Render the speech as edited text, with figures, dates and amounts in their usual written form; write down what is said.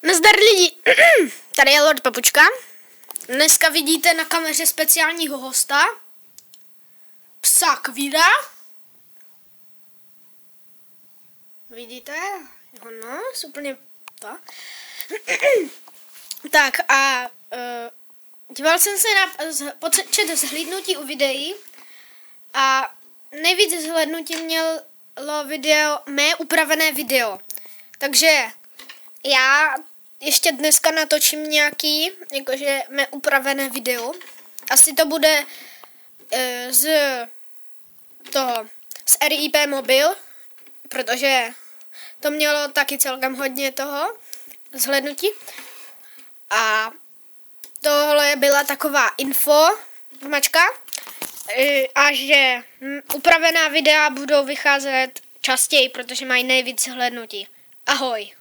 Nazdar lidi, tady je Lord Papučka. Dneska vidíte na kameře speciálního hosta, psa Kvíra. Vidíte? Jeho nos, úplně to. Tak a díval jsem se na počet zhlídnutí u videí a nejvíc zhlédnutí mělo mé upravené video. Takže já ještě dneska natočím nějaký, jakože mé upravené video. Asi to bude z RIP mobil, protože to mělo taky celkem hodně toho zhlédnutí. A tohle byla taková informačka, a že upravená videa budou vycházet častěji, protože mají nejvíc zhlédnutí. Ahoj.